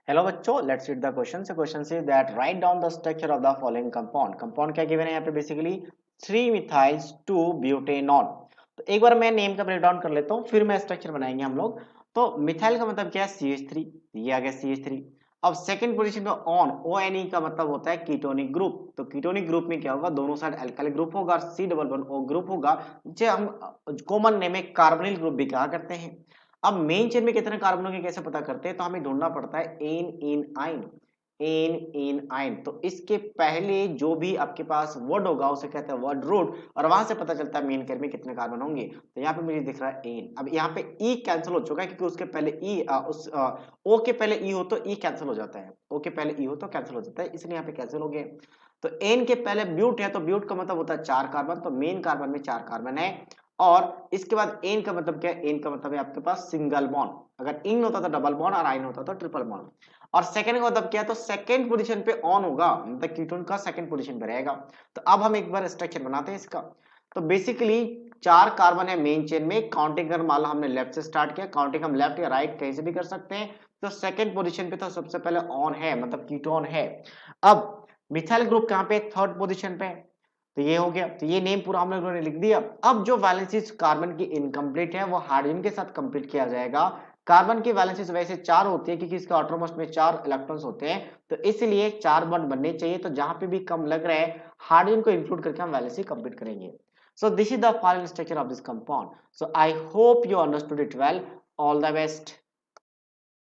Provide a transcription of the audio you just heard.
Hello बच्चों, let's read the question. से question say that write down the structure of the following compound. Compound क्या given है यहाँ पे बेसिकली 3 मिथाइल्स 2 ब्यूटेनॉल। तो एक बार मैं नेम का ब्रेक डाउन कर लेता हूँ, फिर मैं स्ट्रक्चर बनाएंगे हम लोग। तो मिथाइल का मतलब क्या है? CH3। ये आ गया CH3। अब सेकंड पोजीशन पे ऑन ONE का मतलब होता है कीटोनिक ग्रुप। तो कीटोनिक ग्रुप में क्या होगा? दोनों साइड अल्काइल ग्रुप होगा, C++O ग्रुप होगा, जो हम कॉमन नेम में कार्बोनिल ग्रुप भी कहा करते हैं। अब मेन चेन में कितने कार्बनों के कैसे पता करते हैं? तो हमें ढूंढना पड़ता है एन इन आइन। एन इन आइन, तो इसके पहले जो भी आपके पास वर्ड होगा उसे कहते हैं वर्ड रूट, और वहां से पता चलता है मेन चेन में कितने कार्बन होंगे। तो यहाँ पे मुझे दिख रहा है एन। अब यहाँ पे ई कैंसिल हो चुका है क्योंकि उसके पहले ई ओ के पहले ई हो तो ई कैंसिल हो जाता है, ओ के पहले ई हो तो कैंसिल हो जाता है, इसलिए यहाँ पे कैंसिल हो गया। तो एन के पहले ब्यूट है तो ब्यूट का मतलब होता है 4 कार्बन, तो मेन कार्बन में 4 कार्बन है। और इसके बाद एन का मतलब क्या है? एन का मतलब है आपके पास सिंगल बॉन्ड। अगर इन होता तो डबल बॉन्ड और आइन होता तो ट्रिपल बॉन्ड। और सेकंड का मतलब क्या है? तो सेकंड पोजीशन पे ऑन होगा, मतलब कीटोन का सेकंड पोजीशन पे रहेगा। तो अब हम एक बार स्ट्रक्चर बनाते हैं इसका। तो बेसिकली 4 कार्बन है मेन चेन में। काउंटिंग कर मान लो हमने लेफ्ट से स्टार्ट किया, काउंटिंग हम लेफ्ट या राइट कहीं से भी कर सकते हैं। तो सेकंड पोजीशन पे तो सबसे पहले ऑन है, मतलब कीटोन है। अब मिथाइल ग्रुप कहां पे? थर्ड पोजीशन पे। तो ये हो गया, तो ये नेम पूरा हम लोगों ने लिख दिया। अब जो वैलेंसीज कार्बन की इनकम्प्लीट है वो हाइड्रोजन के साथ कंप्लीट किया जाएगा। कार्बन की वैलेंसीज वैसे 4 होती है क्योंकि इसके आउटरमोस्ट में 4 इलेक्ट्रॉन्स होते हैं, तो इसलिए 4 बॉन्ड बनने चाहिए। तो जहां पे भी कम लग रहा है हाइड्रोजन को इंक्लूड करके हम वैलेंसी कंप्लीट करेंगे। So this is the final structure of this compound. So I hope you understood it well. All the best.